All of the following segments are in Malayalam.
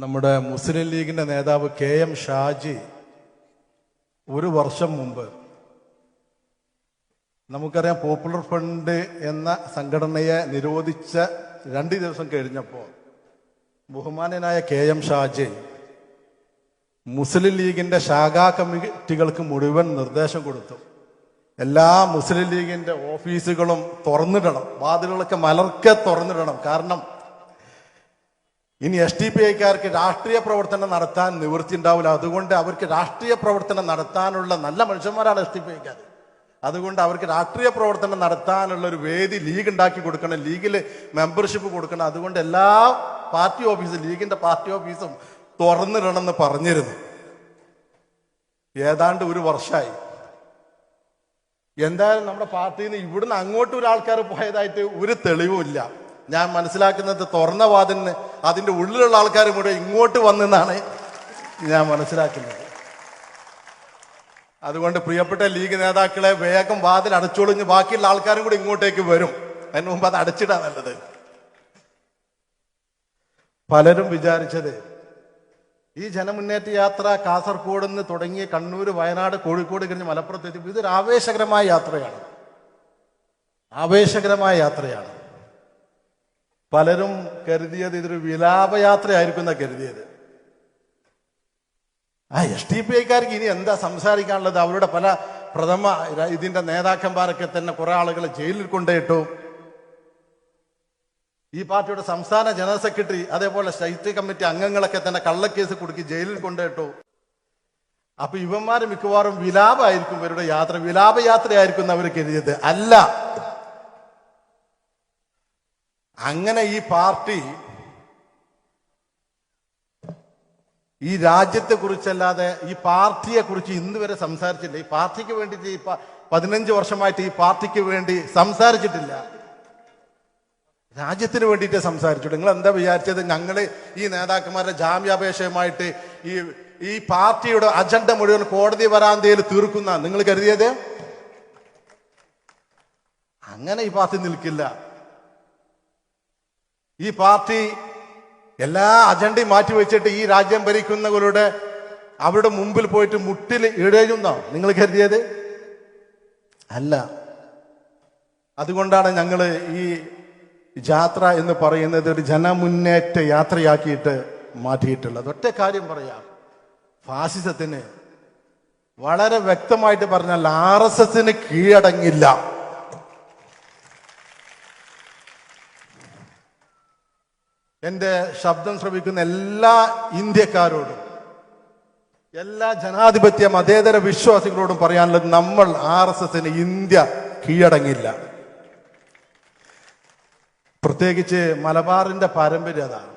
നമ്മുടെ മുസ്ലിം ലീഗിന്റെ നേതാവ് KM ഷാജി ഒരു വർഷം മുമ്പ് നമുക്കറിയാം പോപ്പുലർ ഫ്രണ്ട് എന്ന സംഘടനയെ നിരോധിച്ച 2 ദിവസം കഴിഞ്ഞപ്പോൾ ബഹുമാനനായ KM ഷാജി മുസ്ലിം ലീഗിന്റെ ശാഖാ കമ്മിറ്റികൾക്ക് മുഴുവൻ നിർദ്ദേശം കൊടുത്തു. എല്ലാ മുസ്ലിം ലീഗിന്റെ ഓഫീസുകളും തുറന്നിടണം, വാതിലുകളൊക്കെ മലർക്കെ തുറന്നിടണം. കാരണം ഇനി SDPIക്കാർക്ക് രാഷ്ട്രീയ പ്രവർത്തനം നടത്താൻ നിവൃത്തി ഉണ്ടാവില്ല. അതുകൊണ്ട് അവർക്ക് രാഷ്ട്രീയ പ്രവർത്തനം നടത്താനുള്ള നല്ല മനുഷ്യന്മാരാണ് SDPIക്കാർ. അതുകൊണ്ട് അവർക്ക് രാഷ്ട്രീയ പ്രവർത്തനം നടത്താനുള്ള ഒരു വേദി ലീഗ് ഉണ്ടാക്കി കൊടുക്കണം, ലീഗിൽ മെമ്പർഷിപ്പ് കൊടുക്കണം. അതുകൊണ്ട് എല്ലാ പാർട്ടി ഓഫീസും, ലീഗിന്റെ പാർട്ടി ഓഫീസും തുറന്നിടണമെന്ന് പറഞ്ഞിരുന്നു. ഏതാണ്ട് ഒരു വർഷമായി. എന്തായാലും നമ്മുടെ പാർട്ടിയിൽ നിന്ന് ഇവിടുന്ന് അങ്ങോട്ട് ഒരാൾക്കാർ പോയതായിട്ട് ഒരു തെളിവുമില്ല. ഞാൻ മനസ്സിലാക്കുന്നത് തുറന്ന വാതിലിന് അതിൻ്റെ ഉള്ളിലുള്ള ആൾക്കാർ കൂടെ ഇങ്ങോട്ട് വന്നെന്നാണ് ഞാൻ മനസ്സിലാക്കുന്നത്. അതുകൊണ്ട് പ്രിയപ്പെട്ട ലീഗ് നേതാക്കളെ, വേഗം വാതിൽ അടച്ചോളിഞ്ഞ് ബാക്കിയുള്ള ആൾക്കാരും കൂടി ഇങ്ങോട്ടേക്ക് വരും. അതിന് മുമ്പ് അത് അടച്ചിടാൻ നല്ലത്. പലരും വിചാരിച്ചത് ഈ ജനമുന്നേറ്റ യാത്ര കാസർഗോഡ് നിന്ന് തുടങ്ങി കണ്ണൂർ, വയനാട്, കോഴിക്കോട് കഴിഞ്ഞ് മലപ്പുറത്ത് എത്തി. ഇതൊരു ആവേശകരമായ യാത്രയാണ്, ആവേശകരമായ യാത്രയാണ്. പലരും കരുതിയത് ഇതൊരു വിലാപയാത്രയായിരിക്കും എന്നാണ് കരുതിയത്. SDPIക്കാർക്ക് ഇനി എന്താ സംസാരിക്കാനുള്ളത്? അവരുടെ പല പ്രഥമ ഇതിന്റെ നേതാക്കന്മാരൊക്കെ തന്നെ കുറെ ആളുകൾ ജയിലിൽ കൊണ്ടുപോയിട്ടു. ഈ പാർട്ടിയുടെ സംസ്ഥാന ജനറൽ സെക്രട്ടറി, അതേപോലെ സ്റ്റേറ്റ് കമ്മിറ്റി അംഗങ്ങളൊക്കെ തന്നെ കള്ളക്കേസ് കുടുക്കി ജയിലിൽ കൊണ്ടുപോയിട്ടു. അപ്പൊ ഇവന്മാര് മിക്കവാറും വിലാപമായിരിക്കും ഇവരുടെ യാത്ര, വിലാപയാത്രയായിരിക്കും അവർ കരുതിയത്. അല്ല, അങ്ങനെ ഈ പാർട്ടി ഈ രാജ്യത്തെ കുറിച്ചല്ലാതെ ഈ പാർട്ടിയെ കുറിച്ച് ഇന്ന് വരെ സംസാരിച്ചില്ല. ഈ പാർട്ടിക്ക് വേണ്ടിയിട്ട് 15 വർഷമായിട്ട് ഈ പാർട്ടിക്ക് വേണ്ടി സംസാരിച്ചിട്ടില്ല, രാജ്യത്തിന് വേണ്ടിയിട്ടേ സംസാരിച്ചിട്ട്. നിങ്ങൾ എന്താ വിചാരിച്ചത്? ഞങ്ങൾ ഈ നേതാക്കന്മാരുടെ ജാമ്യാപേക്ഷയുമായിട്ട് ഈ പാർട്ടിയുടെ അജണ്ട മുഴുവൻ കോടതി വരാന്തയിൽ തീർക്കുന്ന നിങ്ങൾ കരുതിയത്? അങ്ങനെ ഈ പാർട്ടി നിൽക്കില്ല. ഈ പാർട്ടി എല്ലാ അജണ്ടയും മാറ്റിവെച്ചിട്ട് ഈ രാജ്യം ഭരിക്കുന്നവരുടെ അവരുടെ മുമ്പിൽ പോയിട്ട് മുട്ടിൽ ഇഴയുന്നോ നിങ്ങൾ കരുതിയത്? അല്ല. അതുകൊണ്ടാണ് ഞങ്ങൾ ഈ യാത്ര എന്ന് പറയുന്നത് ഒരു ജനമുന്നേറ്റ യാത്രയാക്കിയിട്ട് മാറ്റിയിട്ടുള്ളത്. ഒറ്റ കാര്യം പറയാം, ഫാസിസത്തിന് വളരെ വ്യക്തമായിട്ട് പറഞ്ഞാൽ RSSന് കീഴടങ്ങില്ല. എന്റെ ശബ്ദം ശ്രവിക്കുന്ന എല്ലാ ഇന്ത്യക്കാരോടും, എല്ലാ ജനാധിപത്യ മതേതര വിശ്വാസികളോടും പറയാനുള്ളത്, നമ്മൾ RSSന് ഇന്ത്യ കീഴടങ്ങില്ല. പ്രത്യേകിച്ച് മലബാറിന്റെ പാരമ്പര്യം അതാണ്.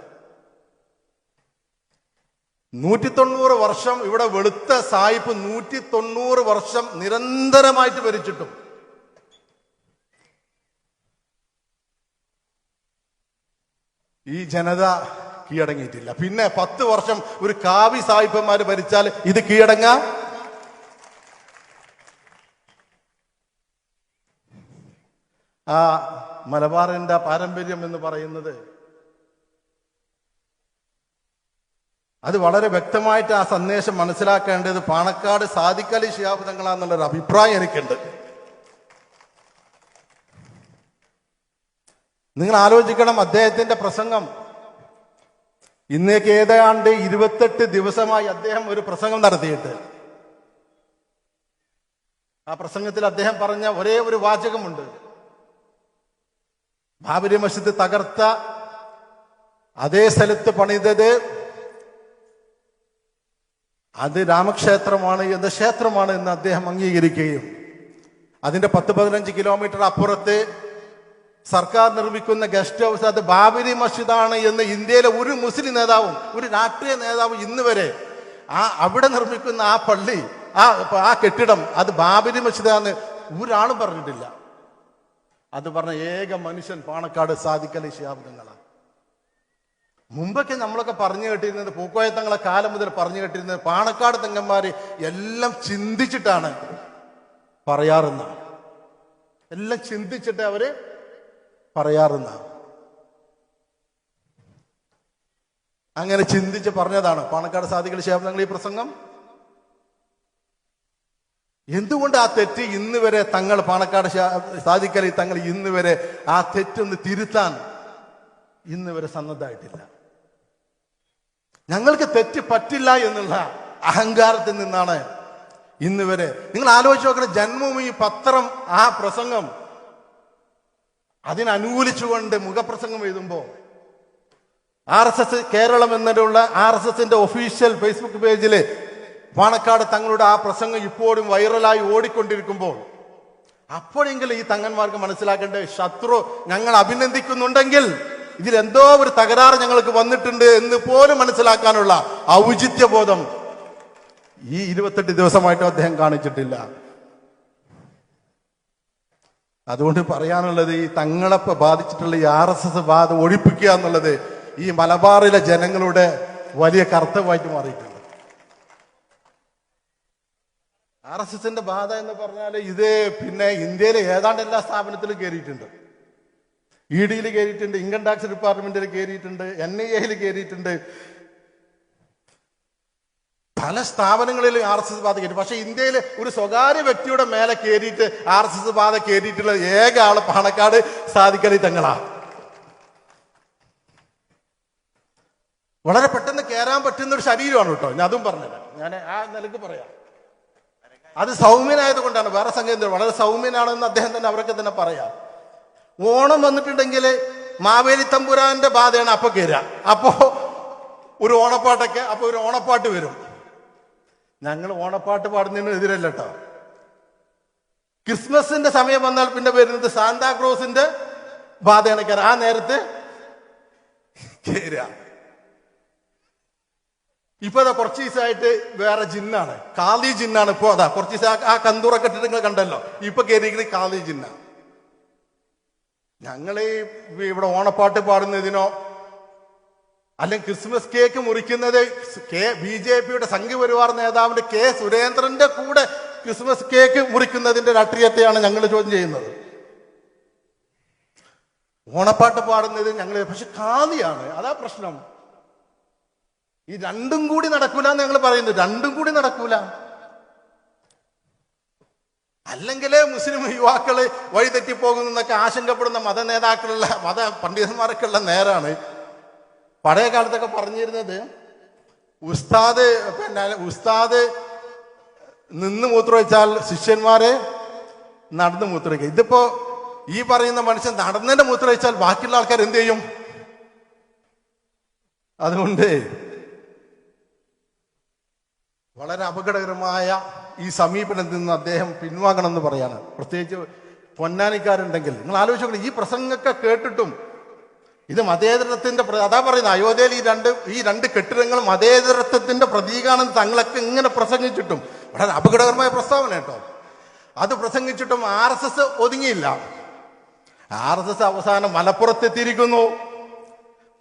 190 വർഷം ഇവിടെ വെളുത്ത സായിപ്പ് 190 വർഷം നിരന്തരമായിട്ട് ഭരിച്ചിട്ടും ഈ ജനത കീഴടങ്ങിയിട്ടില്ല. പിന്നെ 10 വർഷം ഒരു കാവി സായിപ്പന്മാര് ഭരിച്ചാൽ ഇത് കീഴടങ്ങാ? ആ മലബാറിന്റെ പാരമ്പര്യം എന്ന് പറയുന്നത് അത് വളരെ വ്യക്തമായിട്ട് ആ സന്ദേശം മനസ്സിലാക്കേണ്ടത് പാണക്കാട് സാദിഖ് അലി ശിഹാബ് തങ്ങളാന്നുള്ളൊരു അഭിപ്രായം എനിക്കുണ്ട്. നിങ്ങൾ ആലോചിക്കണം, അദ്ദേഹത്തിന്റെ പ്രസംഗം ഇന്നേക്ക് ഏതാണ്ട് 28 ദിവസമായി അദ്ദേഹം ഒരു പ്രസംഗം നടത്തിയിട്ട്. ആ പ്രസംഗത്തിൽ അദ്ദേഹം പറഞ്ഞ ഒരേ ഒരു വാചകമുണ്ട്: ബാബരി മസ്ജിദ് തകർത്ത അതേ സ്ഥലത്ത് പണിതത് അത് രാമക്ഷേത്രമാണ്, എന്ന ക്ഷേത്രമാണ് എന്ന് അദ്ദേഹം അംഗീകരിക്കുകയും അതിന്റെ 10-15 കിലോമീറ്റർ അപ്പുറത്ത് സർക്കാർ നിർമ്മിക്കുന്ന ഗസ്റ്റ് ഹൗസ് അത് ബാബരി മസ്ജിദാണ് എന്ന് ഇന്ത്യയിലെ ഒരു മുസ്ലിം നേതാവും ഒരു രാഷ്ട്രീയ നേതാവും ഇന്ന് വരെ അവിടെ നിർമ്മിക്കുന്ന ആ പള്ളി, ആ കെട്ടിടം അത് ബാബരി മസ്ജിദാന്ന് ഒരാളും പറഞ്ഞിട്ടില്ല. അത് പറഞ്ഞ ഏക മനുഷ്യൻ പാണക്കാട് സാദിഖ് അലി ശിഹാബ് തങ്ങളാണ്. മുമ്പൊക്കെ നമ്മളൊക്കെ പറഞ്ഞു കേട്ടിരുന്നത്, പൂക്കോയ തങ്ങളെ കാലം മുതൽ പറഞ്ഞു കേട്ടിരുന്നത്, പാണക്കാട് തങ്ങന്മാര് എല്ലാം ചിന്തിച്ചിട്ടാണ് പറയാറുന്ന, എല്ലാം ചിന്തിച്ചിട്ട് അവര് പറയാറുന്ന. അങ്ങനെ ചിന്തിച്ച് പറഞ്ഞതാണ് പാണക്കാട് സാദിഖലി ശിഹാബ് തങ്ങൾ ഈ പ്രസംഗം. എന്തുകൊണ്ട് ആ തെറ്റ് ഇന്ന് വരെ തങ്ങൾ പാണക്കാട് സാദിഖലി തങ്ങൾ ഇന്ന് വരെ ആ തെറ്റൊന്ന് തിരുത്താൻ ഇന്ന് വരെ സന്നദ്ധമായിട്ടില്ല? ഞങ്ങൾക്ക് തെറ്റ് പറ്റില്ല എന്നുള്ള അഹങ്കാരത്തിൽ നിന്നാണ് ഇന്ന് വരെ. നിങ്ങൾ ആലോചിച്ച് നോക്കണം, ജന്മഭൂമി പത്രം ആ പ്രസംഗം അതിനനുകൂലിച്ചുകൊണ്ട് മുഖപ്രസംഗം എഴുതുമ്പോ RSS കേരളം എന്നുള്ള RSSന്റെ ഒഫീഷ്യൽ ഫേസ്ബുക്ക് പേജില് പാണക്കാട് തങ്ങളുടെ ആ പ്രസംഗം ഇപ്പോഴും വൈറലായി ഓടിക്കൊണ്ടിരിക്കുമ്പോൾ അപ്പോഴെങ്കിലും ഈ തങ്ങന്മാർക്ക് മനസ്സിലാക്കേണ്ട, ശത്രു ഞങ്ങൾ അഭിനന്ദിക്കുന്നുണ്ടെങ്കിൽ ഇതിലെന്തോ ഒരു തകരാറ് ഞങ്ങൾക്ക് വന്നിട്ടുണ്ട് എന്ന് പോലും മനസ്സിലാക്കാനുള്ള ഔചിത്യബോധം ഈ 28 ദിവസമായിട്ടും അദ്ദേഹം കാണിച്ചിട്ടില്ല. അതുകൊണ്ട് പറയാനുള്ളത്, ഈ തങ്ങളെ ബാധിച്ചിട്ടുള്ള ഈ RSS ബാധ ഒഴിപ്പിക്കുക എന്നുള്ളത് ഈ മലബാറിലെ ജനങ്ങളുടെ വലിയ കർത്തവ്യമായിട്ട് മാറിയിട്ടുണ്ട്. RSSന്റെ ബാധ എന്ന് പറഞ്ഞാൽ ഇത് പിന്നെ ഇന്ത്യയിലെ ഏതാണ്ട് എല്ലാ സ്ഥാപനത്തിലും കയറിയിട്ടുണ്ട്. ED-യിൽ കയറിയിട്ടുണ്ട്, ഇൻകം ടാക്സ് ഡിപ്പാർട്ട്മെന്റിൽ കയറിയിട്ടുണ്ട്, NIA-യിൽ കയറിയിട്ടുണ്ട്, പല സ്ഥാപനങ്ങളിലും RSS ബാധ കയറി. പക്ഷെ ഇന്ത്യയിൽ ഒരു സ്വകാര്യ വ്യക്തിയുടെ മേലെ കയറിയിട്ട് RSS ബാധ കയറിയിട്ടുള്ള ഏക ആള് പാണക്കാട് സാദിഖലി തങ്ങളാ. വളരെ പെട്ടെന്ന് കയറാൻ പറ്റുന്ന ഒരു ശരീരമാണ് കേട്ടോ. ഞാൻ അതും പറഞ്ഞത്, ഞാൻ ആ നിലക്ക് പറയാം. അത് സൗമ്യനായത് കൊണ്ടാണ്, വേറെ സംഗതി വളരെ സൗമ്യനാണെന്ന് അദ്ദേഹം തന്നെ അവരൊക്കെ തന്നെ പറയാം. ഓണം വന്നിട്ടുണ്ടെങ്കിൽ മാവേലി തമ്പുരാന്റെ ബാധയാണ് അപ്പൊ കയറുക. അപ്പോ ഒരു ഓണപ്പാട്ടൊക്കെ, അപ്പൊ ഒരു ഓണപ്പാട്ട് വരും. ഞങ്ങൾ ഓണപ്പാട്ട് പാടുന്നതിന് എതിരല്ല കേട്ടോ. ക്രിസ്മസിന്റെ സമയം വന്നാൽ പിന്നെ വരുന്നത് സാന്താക്രോസിന്റെ ബാധയാണ് കയറുക. ആ നേരത്ത് കയറുക. ഇപ്പൊ അതാ കുറച്ച് ദിവസമായിട്ട് വേറെ ജിന്നാണ്, കാളി ജിന്നാണ്. ഇപ്പൊ അതാ കുറച്ച് ദിവസം ആ കന്തൂറൊക്കെ ഇട്ടിട്ട് നിങ്ങൾ കണ്ടല്ലോ, ഇപ്പൊ കയറിയിരിക്കുന്നത് കാളി ജിന്ന. ഞങ്ങള് ഇവിടെ ഓണപ്പാട്ട് പാടുന്നതിനോ അല്ലെങ്കിൽ ക്രിസ്മസ് കേക്ക് മുറിക്കുന്നത് BJPയുടെ സംഘപരിവാർ നേതാവിന്റെ K. സുരേന്ദ്രന്റെ കൂടെ ക്രിസ്മസ് കേക്ക് മുറിക്കുന്നതിന്റെ രാഷ്ട്രീയത്തെയാണ് ഞങ്ങൾ ചോദ്യം ചെയ്യുന്നത്. ഓണപ്പാട്ട് പാടുന്നത് ഞങ്ങൾ, പക്ഷെ കാളിയാണ്, അതാ പ്രശ്നം. ഈ രണ്ടും കൂടി നടക്കൂല എന്ന് ഞങ്ങൾ പറയുന്നു. രണ്ടും കൂടി നടക്കൂല. അല്ലെങ്കിൽ മുസ്ലിം യുവാക്കള് വഴിതെറ്റിപ്പോകുന്നൊക്കെ ആശങ്കപ്പെടുന്ന മത നേതാക്കളുള്ള മത പണ്ഡിതന്മാരൊക്കെയുള്ള നേരാണ്. പഴയ കാലത്തൊക്കെ പറഞ്ഞിരുന്നത്, ഉസ്താദ് നിന്ന് മൂത്രമൊഴിച്ചാൽ ശിഷ്യന്മാരെ നടന്ന് മൂത്രമൊഴിക്കുക. ഇതിപ്പോ ഈ പറയുന്ന മനുഷ്യൻ നടന്നതിന്റെ മൂത്രമൊഴിച്ചാൽ ബാക്കിയുള്ള ആൾക്കാർ എന്ത് ചെയ്യും? അതുകൊണ്ട് വളരെ അപകടകരമായ ഈ സമീപനത്തിൽ നിന്ന് അദ്ദേഹം പിൻവാങ്ങണമെന്ന് പറയാണ്. പ്രത്യേകിച്ച് പൊന്നാനിക്കാരുണ്ടെങ്കിൽ നിങ്ങൾ ആലോചിച്ചോളൂ, ഈ പ്രസംഗമൊക്കെ കേട്ടിട്ടും ഇത് മതേതരത്വത്തിന്റെ അതാ പറയുന്നത്, അയോധ്യയിൽ ഈ രണ്ട് കെട്ടിടങ്ങൾ മതേതരത്വത്തിന്റെ പ്രതീകമാണെന്ന് തങ്ങളൊക്കെ ഇങ്ങനെ പ്രസംഗിച്ചിട്ടും, വളരെ അപകടകരമായ പ്രസ്താവന കേട്ടോ. അത് പ്രസംഗിച്ചിട്ടും RSS ഒതുങ്ങിയില്ല. RSS അവസാനം മലപ്പുറത്തെത്തിയിരിക്കുന്നു.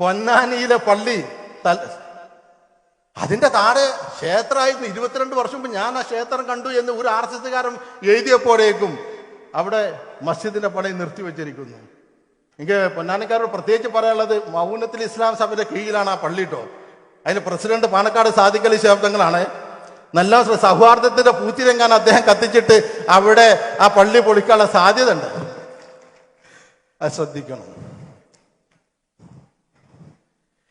പൊന്നാനിയിലെ പള്ളി, അതിന്റെ താഴെ ക്ഷേത്രമായിരുന്നു. 22 വർഷം മുമ്പ് ഞാൻ ആ ക്ഷേത്രം കണ്ടു എന്ന് ഒരു RSSകാരൻ എഴുതിയപ്പോഴേക്കും അവിടെ മസ്ജിദിന്റെ പണി നിർത്തിവെച്ചിരിക്കുന്നു. എനിക്ക് പൊന്നാനിക്കാരോട് പ്രത്യേകിച്ച് പറയാനുള്ളത്, മൗനത്തിൽ ഇസ്ലാം സഭയുടെ കീഴിലാണ് ആ പള്ളി കേട്ടോ. അതിന് പ്രസിഡന്റ് പാണക്കാട് സാദിഖലി ശിഹാബ് തങ്ങളാണ്. നല്ല സൗഹാർദ്ദത്തിന്റെ പൂത്തിരങ്ങാൻ അദ്ദേഹം കത്തിച്ചിട്ട് അവിടെ ആ പള്ളി പൊളിക്കാനുള്ള സാധ്യത ഉണ്ട്. അത് ശ്രദ്ധിക്കണം.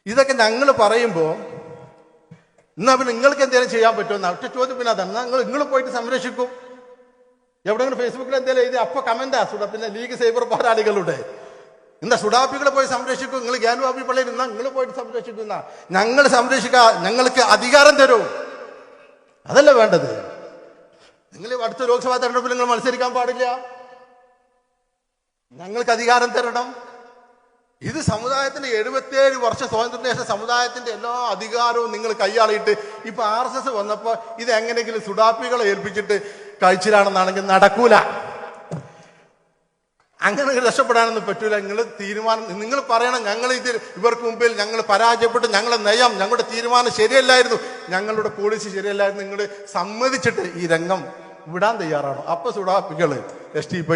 ഇതൊക്കെ ഞങ്ങൾ പറയുമ്പോൾ എന്നാ പിന്നെ നിങ്ങൾക്ക് എന്തെങ്കിലും ചെയ്യാൻ പറ്റുമെന്ന ഒറ്റ ചോദ്യം. പിന്നെ അതാണ്, നിങ്ങൾ പോയിട്ട് സംരക്ഷിക്കും. എവിടെയെങ്കിലും ഫേസ്ബുക്കിൽ എന്തെങ്കിലും എഴുതി അപ്പൊ കമന്റാ പിന്നെ ലീഗ് സൈബർ പോരാളികളുടെ എന്താ സുഡാപ്പികളെ പോയി സംരക്ഷിക്കും. നിങ്ങൾ ഗ്യാൻവാബി പള്ളിയിൽ നിന്നാ നിങ്ങൾ പോയിട്ട് സംരക്ഷിക്കുന്ന, ഞങ്ങൾ സംരക്ഷിക്കാൻ ഞങ്ങൾക്ക് അധികാരം തരൂ. അതല്ല വേണ്ടത്. നിങ്ങൾ അടുത്ത ലോക്സഭാ തെരഞ്ഞെടുപ്പിൽ നിങ്ങൾ മത്സരിക്കാൻ പാടില്ല. ഞങ്ങൾക്ക് അധികാരം തരണം. ഇത് സമുദായത്തിന്റെ 77 വർഷം സ്വാതന്ത്ര്യത്തിന് ശേഷം സമുദായത്തിന്റെ എല്ലാ അധികാരവും നിങ്ങൾ കൈയാളിയിട്ട് ഇപ്പൊ RSS വന്നപ്പോ ഇത് എങ്ങനെയെങ്കിലും സുഡാപ്പികളെ ഏൽപ്പിച്ചിട്ട് കഴിച്ചിലാണെന്നാണെങ്കിൽ നടക്കൂല. അങ്ങനെ രക്ഷപ്പെടാനൊന്നും പറ്റൂല. നിങ്ങൾ പറയണം, ഞങ്ങൾ ഇവർക്ക് മുമ്പിൽ ഞങ്ങൾ പരാജയപ്പെട്ടു, ഞങ്ങളുടെ നയം, ഞങ്ങളുടെ തീരുമാനം ശരിയല്ലായിരുന്നു, ഞങ്ങളുടെ പോളിസി ശരിയല്ലായിരുന്നു, നിങ്ങൾ സമ്മതിച്ചിട്ട് ഈ രംഗം വിടാൻ തയ്യാറാണോ? അപ്പൊ സുഡാപ്പികള് STP